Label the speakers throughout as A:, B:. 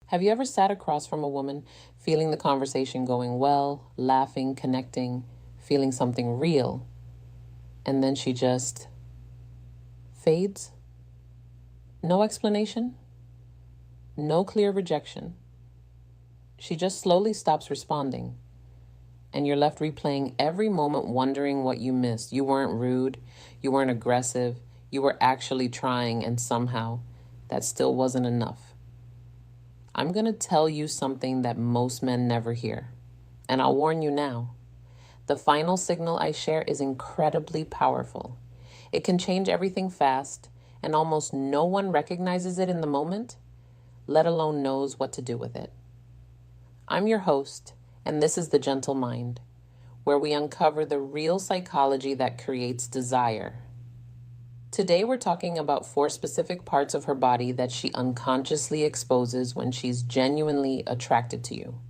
A: Have you ever sat across from a woman feeling the conversation going well, laughing, connecting, feeling something real, and then she just fades? No explanation, no clear rejection. She just slowly stops responding, and you're left replaying every moment wondering what you missed. You weren't rude, you weren't aggressive, you were actually trying, and somehow that still wasn't enough. I'm going to tell you something that most men never hear, and I'll warn you now. The final signal I share is incredibly powerful. It can change everything fast, and almost no one recognizes it in the moment, let alone knows what to do with it. I'm your host, and this is The Gentle Mind, where we uncover the real psychology that creates desire. Today we're talking about 4 specific parts of her body that she unconsciously exposes when she's genuinely attracted to you.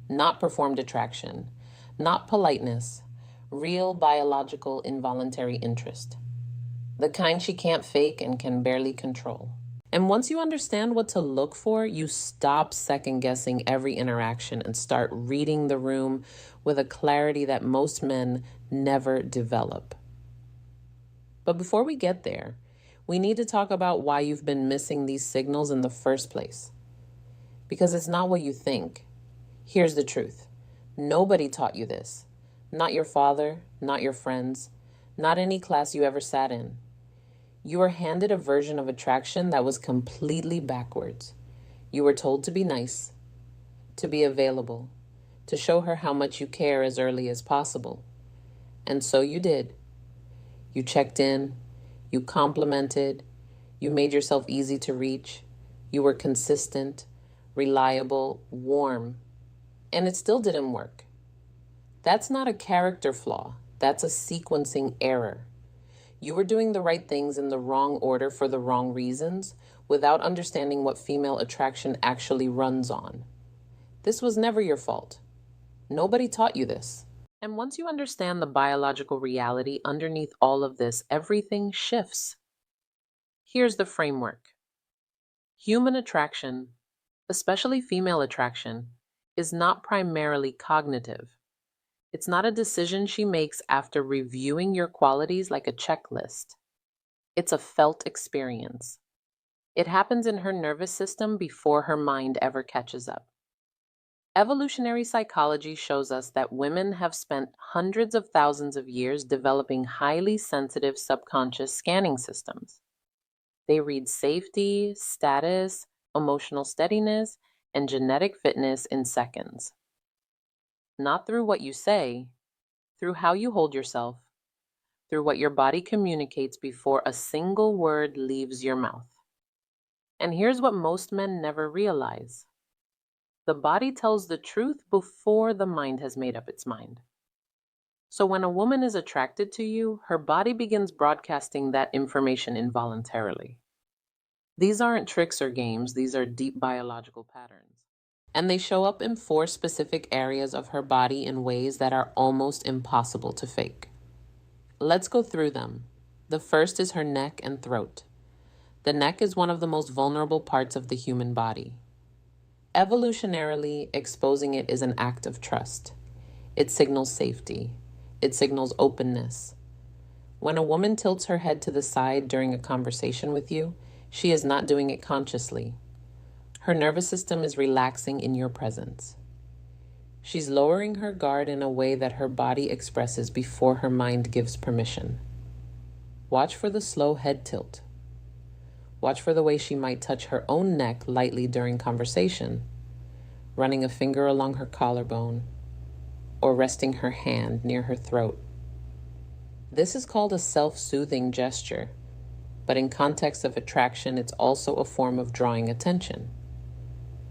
A: Not performed attraction, not politeness, real biological involuntary interest. The kind she can't fake and can barely control. And once you understand what to look for, you stop second-guessing every interaction and start reading the room with a clarity that most men never develop. But before we get there, we need to talk about why you've been missing these signals in the first place. Because it's not what you think. Here's the truth. Nobody taught you this. Not your father, not your friends, not any class you ever sat in. You were handed a version of attraction that was completely backwards. You were told to be nice, to be available, to show her how much you care as early as possible. And so you did. You checked in, you complimented, you made yourself easy to reach, you were consistent, reliable, warm, and it still didn't work. That's not a character flaw, that's a sequencing error. You were doing the right things in the wrong order for the wrong reasons without understanding what female attraction actually runs on. This was never your fault. Nobody taught you this. And once you understand the biological reality underneath all of this, everything shifts. Here's the framework. Human attraction, especially female attraction, is not primarily cognitive. It's not a decision she makes after reviewing your qualities like a checklist. It's a felt experience. It happens in her nervous system before her mind ever catches up. Evolutionary psychology shows us that women have spent hundreds of thousands of years developing highly sensitive subconscious scanning systems. They read safety, status, emotional steadiness, and genetic fitness in seconds. Not through what you say, through how you hold yourself, through what your body communicates before a single word leaves your mouth. And here's what most men never realize. The body tells the truth before the mind has made up its mind. So when a woman is attracted to you, her body begins broadcasting that information involuntarily. These aren't tricks or games, these are deep biological patterns. And they show up in 4 specific areas of her body in ways that are almost impossible to fake. Let's go through them. The first is her neck and throat. The neck is one of the most vulnerable parts of the human body. Evolutionarily, exposing it is an act of trust. It signals safety. It signals openness. When a woman tilts her head to the side during a conversation with you, she is not doing it consciously. Her nervous system is relaxing in your presence. She's lowering her guard in a way that her body expresses before her mind gives permission. Watch for the slow head tilt. Watch for the way she might touch her own neck lightly during conversation, running a finger along her collarbone, or resting her hand near her throat. This is called a self-soothing gesture, but in context of attraction, it's also a form of drawing attention.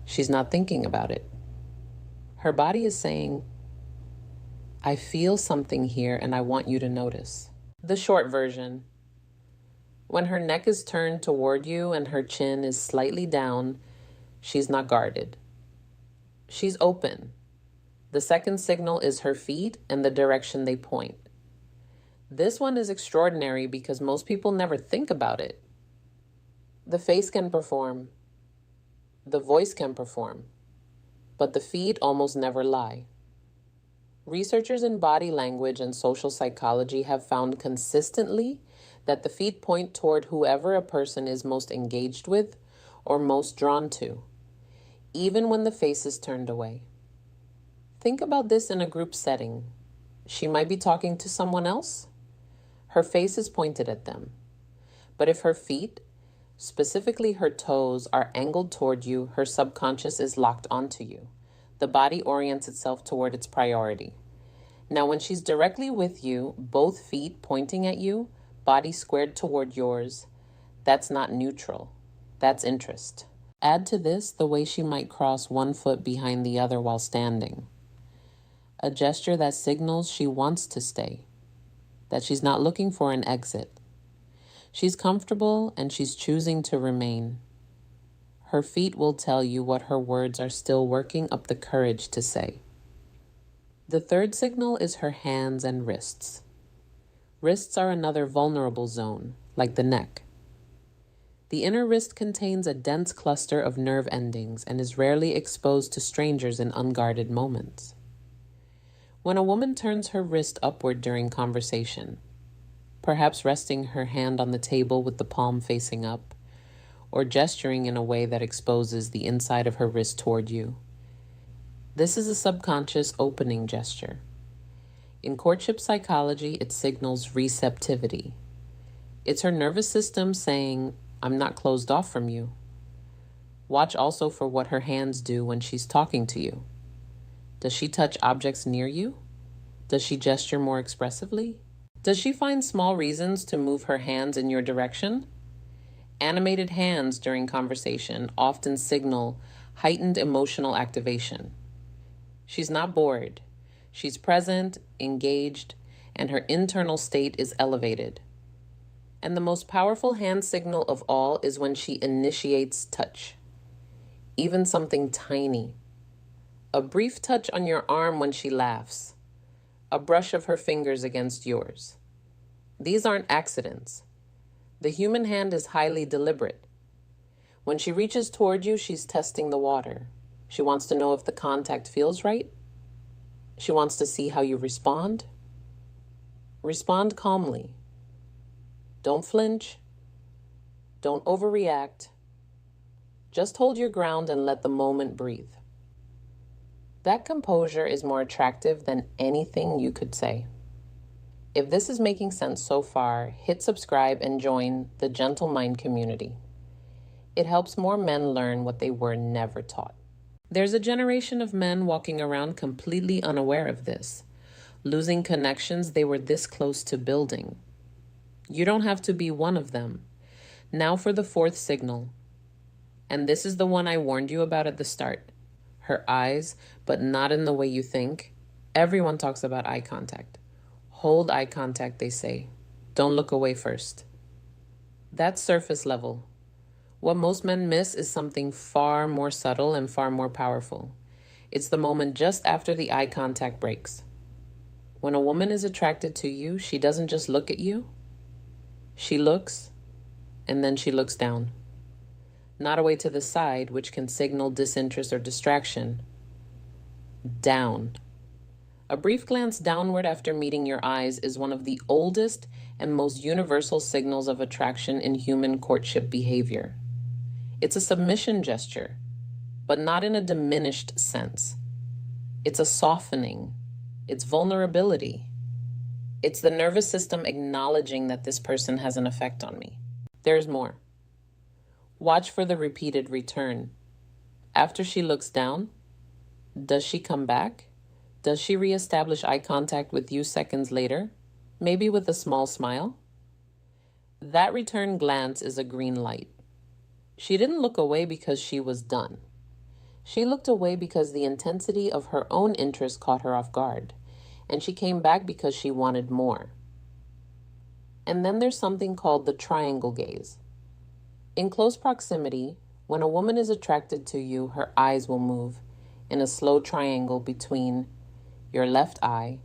A: She's not thinking about it. Her body is saying, I feel something here and I want you to notice. The short version. When her neck is turned toward you and her chin is slightly down, she's not guarded. She's open. The second signal is her feet and the direction they point. This one is extraordinary because most people never think about it. The face can perform. The voice can perform, but the feet almost never lie. Researchers in body language and social psychology have found consistently that the feet point toward whoever a person is most engaged with or most drawn to, even when the face is turned away. Think about this in a group setting. She might be talking to someone else. Her face is pointed at them. But if her feet, specifically her toes, are angled toward you, her subconscious is locked onto you. The body orients itself toward its priority. Now, when she's directly with you, both feet pointing at you, body squared toward yours, that's not neutral. That's interest. Add to this the way she might cross one foot behind the other while standing. A gesture that signals she wants to stay, that she's not looking for an exit. She's comfortable and she's choosing to remain. Her feet will tell you what her words are still working up the courage to say. The third signal is her hands and wrists. Wrists are another vulnerable zone, like the neck. The inner wrist contains a dense cluster of nerve endings and is rarely exposed to strangers in unguarded moments. When a woman turns her wrist upward during conversation, perhaps resting her hand on the table with the palm facing up, or gesturing in a way that exposes the inside of her wrist toward you, this is a subconscious opening gesture. In courtship psychology, it signals receptivity. It's her nervous system saying, "I'm not closed off from you." Watch also for what her hands do when she's talking to you. Does she touch objects near you? Does she gesture more expressively? Does she find small reasons to move her hands in your direction? Animated hands during conversation often signal heightened emotional activation. She's not bored. She's present, engaged, and her internal state is elevated. And the most powerful hand signal of all is when she initiates touch. Even something tiny. A brief touch on your arm when she laughs. A brush of her fingers against yours. These aren't accidents. The human hand is highly deliberate. When she reaches toward you, she's testing the water. She wants to know if the contact feels right. She wants to see how you respond. Respond calmly. Don't flinch. Don't overreact. Just hold your ground and let the moment breathe. That composure is more attractive than anything you could say. If this is making sense so far, hit subscribe and join the Gentle Mind community. It helps more men learn what they were never taught. There's a generation of men walking around completely unaware of this, losing connections they were this close to building. You don't have to be one of them. Now for the fourth signal. And this is the one I warned you about at the start. Her eyes, but not in the way you think. Everyone talks about eye contact. Hold eye contact, they say. Don't look away first. That's surface level. What most men miss is something far more subtle and far more powerful. It's the moment just after the eye contact breaks. When a woman is attracted to you, she doesn't just look at you. She looks, and then she looks down. Not away to the side, which can signal disinterest or distraction. Down. A brief glance downward after meeting your eyes is one of the oldest and most universal signals of attraction in human courtship behavior. It's a submission gesture, but not in a diminished sense. It's a softening. It's vulnerability. It's the nervous system acknowledging that this person has an effect on me. There's more. Watch for the repeated return. After she looks down, does she come back? Does she reestablish eye contact with you seconds later? Maybe with a small smile? That return glance is a green light. She didn't look away because she was done. She looked away because the intensity of her own interest caught her off guard, and she came back because she wanted more. And then there's something called the triangle gaze. In close proximity, when a woman is attracted to you, her eyes will move in a slow triangle between your left eye,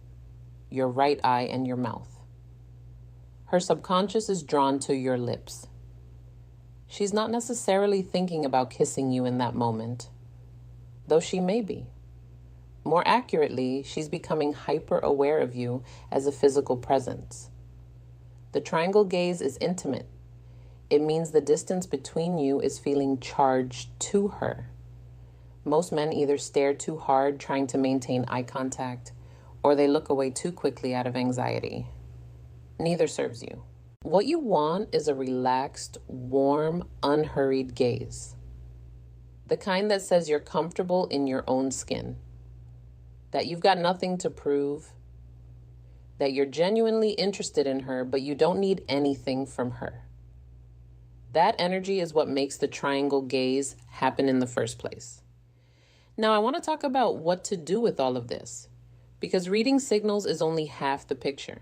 A: your right eye, and your mouth. Her subconscious is drawn to your lips. She's not necessarily thinking about kissing you in that moment, though she may be. More accurately, she's becoming hyper aware of you as a physical presence. The triangle gaze is intimate. It means the distance between you is feeling charged to her. Most men either stare too hard trying to maintain eye contact, or they look away too quickly out of anxiety. Neither serves you. What you want is a relaxed, warm, unhurried gaze. The kind that says you're comfortable in your own skin, that you've got nothing to prove, that you're genuinely interested in her, but you don't need anything from her. That energy is what makes the triangle gaze happen in the first place. Now, I want to talk about what to do with all of this, because reading signals is only half the picture.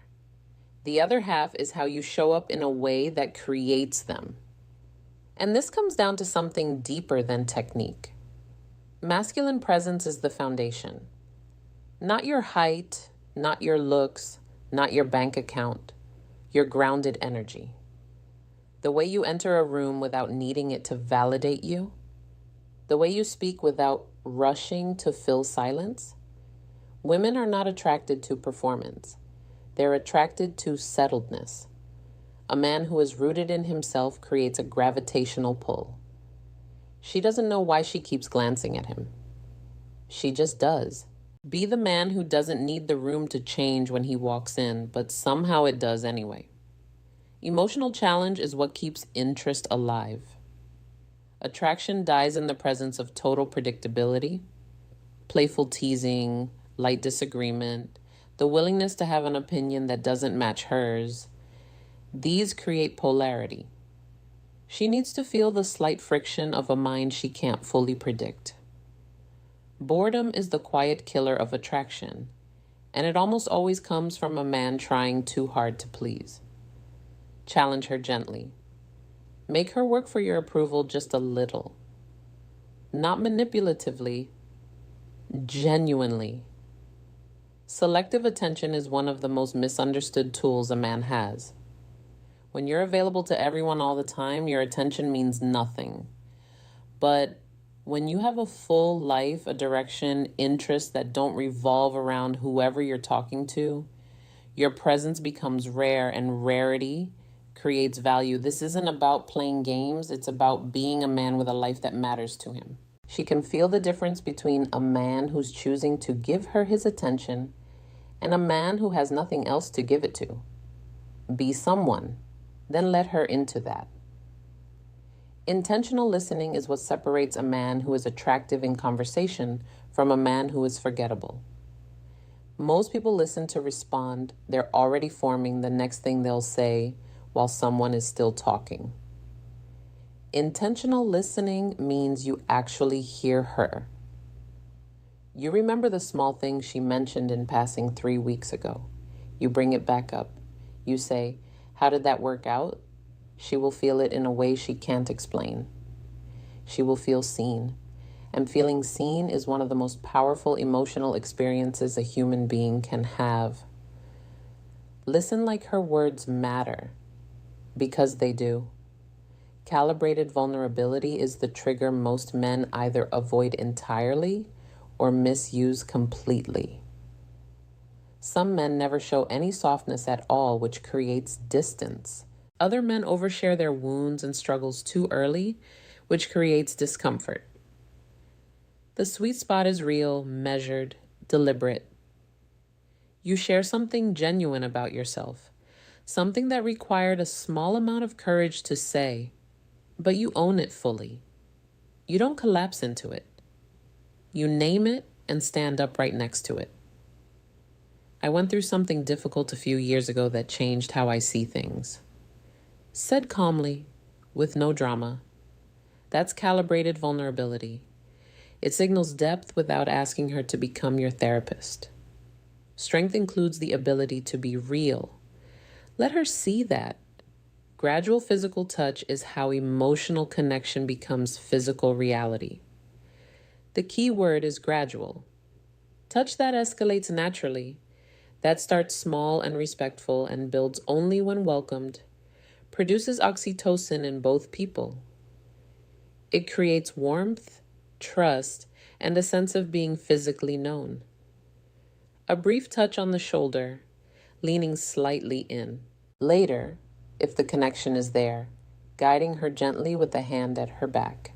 A: The other half is how you show up in a way that creates them. And this comes down to something deeper than technique. Masculine presence is the foundation. Not your height, not your looks, not your bank account, your grounded energy. The way you enter a room without needing it to validate you. The way you speak without rushing to fill silence. Women are not attracted to performance. They're attracted to settledness. A man who is rooted in himself creates a gravitational pull. She doesn't know why she keeps glancing at him. She just does. Be the man who doesn't need the room to change when he walks in, but somehow it does anyway. Emotional challenge is what keeps interest alive. Attraction dies in the presence of total predictability, playful teasing, light disagreement, the willingness to have an opinion that doesn't match hers. These create polarity. She needs to feel the slight friction of a mind she can't fully predict. Boredom is the quiet killer of attraction, and it almost always comes from a man trying too hard to please. Challenge her gently. Make her work for your approval just a little. Not manipulatively, genuinely. Selective attention is one of the most misunderstood tools a man has. When you're available to everyone all the time, your attention means nothing. But when you have a full life, a direction, interests that don't revolve around whoever you're talking to, your presence becomes rare, and rarity creates value. This isn't about playing games. It's about being a man with a life that matters to him. She can feel the difference between a man who's choosing to give her his attention and a man who has nothing else to give it to. Be someone, then let her into that. Intentional listening is what separates a man who is attractive in conversation from a man who is forgettable. Most people listen to respond. They're already forming the next thing they'll say while someone is still talking. Intentional listening means you actually hear her. You remember the small things she mentioned in passing 3 weeks ago. You bring it back up. You say, "How did that work out?" She will feel it in a way she can't explain. She will feel seen. And feeling seen is one of the most powerful emotional experiences a human being can have. Listen like her words matter, because they do. Calibrated vulnerability is the trigger most men either avoid entirely or misuse completely. Some men never show any softness at all, which creates distance. Other men overshare their wounds and struggles too early, which creates discomfort. The sweet spot is real, measured, deliberate. You share something genuine about yourself, something that required a small amount of courage to say, but you own it fully. You don't collapse into it. You name it and stand up right next to it. I went through something difficult a few years ago that changed how I see things. Said calmly, with no drama. That's calibrated vulnerability. It signals depth without asking her to become your therapist. Strength includes the ability to be real. Let her see that. Gradual physical touch is how emotional connection becomes physical reality. The key word is gradual. Touch that escalates naturally. That starts small and respectful and builds only when welcomed. Produces oxytocin in both people. It creates warmth, trust, and a sense of being physically known. A brief touch on the shoulder, leaning slightly in. Later, if the connection is there, guiding her gently with a hand at her back.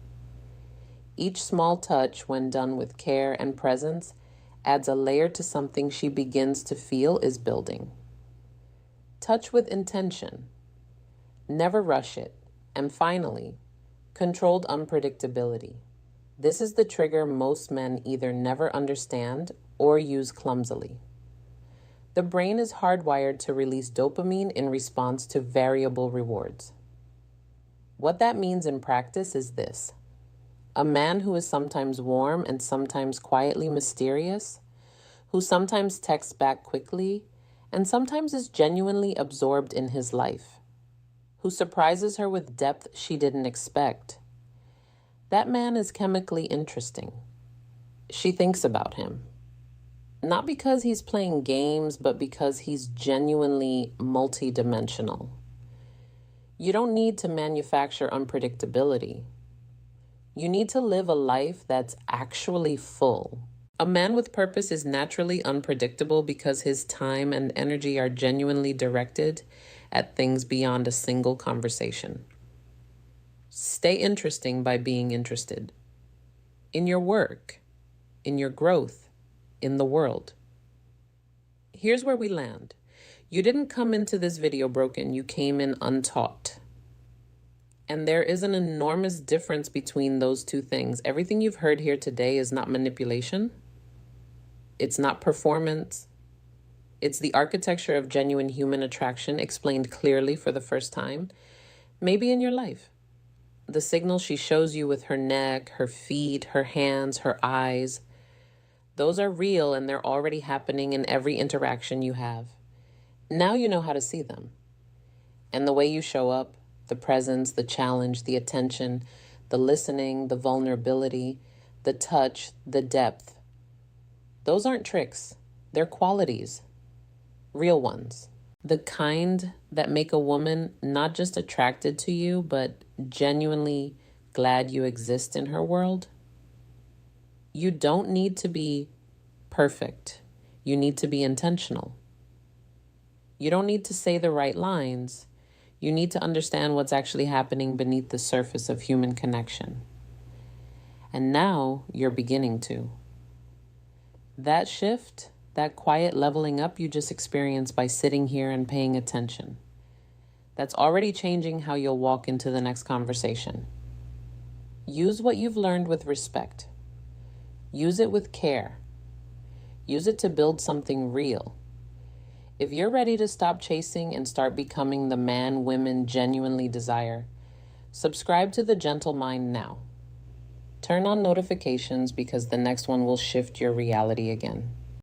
A: Each small touch, when done with care and presence, adds a layer to something she begins to feel is building. Touch with intention. Never rush it. And finally, controlled unpredictability. This is the trigger most men either never understand or use clumsily. The brain is hardwired to release dopamine in response to variable rewards. What that means in practice is this. A man who is sometimes warm and sometimes quietly mysterious, who sometimes texts back quickly and sometimes is genuinely absorbed in his life, who surprises her with depth she didn't expect. That man is chemically interesting. She thinks about him. Not because he's playing games, but because he's genuinely multidimensional. You don't need to manufacture unpredictability. You need to live a life that's actually full. A man with purpose is naturally unpredictable because his time and energy are genuinely directed at things beyond a single conversation. Stay interesting by being interested. In your work, in your growth, in the world. Here's where we land. You didn't come into this video broken, you came in untaught. And there is an enormous difference between those two things. Everything you've heard here today is not manipulation. It's not performance. It's the architecture of genuine human attraction explained clearly for the first time, maybe in your life. The signals she shows you with her neck, her feet, her hands, her eyes, those are real and they're already happening in every interaction you have. Now you know how to see them. And the way you show up, the presence, the challenge, the attention, the listening, the vulnerability, the touch, the depth. Those aren't tricks. They're qualities. Real ones. The kind that make a woman not just attracted to you, but genuinely glad you exist in her world. You don't need to be perfect. You need to be intentional. You don't need to say the right lines. You need to understand what's actually happening beneath the surface of human connection. And now you're beginning to. That shift, that quiet leveling up you just experienced by sitting here and paying attention, that's already changing how you'll walk into the next conversation. Use what you've learned with respect. Use it with care. Use it to build something real. If you're ready to stop chasing and start becoming the man women genuinely desire, subscribe to The Gentle Mind now. Turn on notifications because the next one will shift your reality again.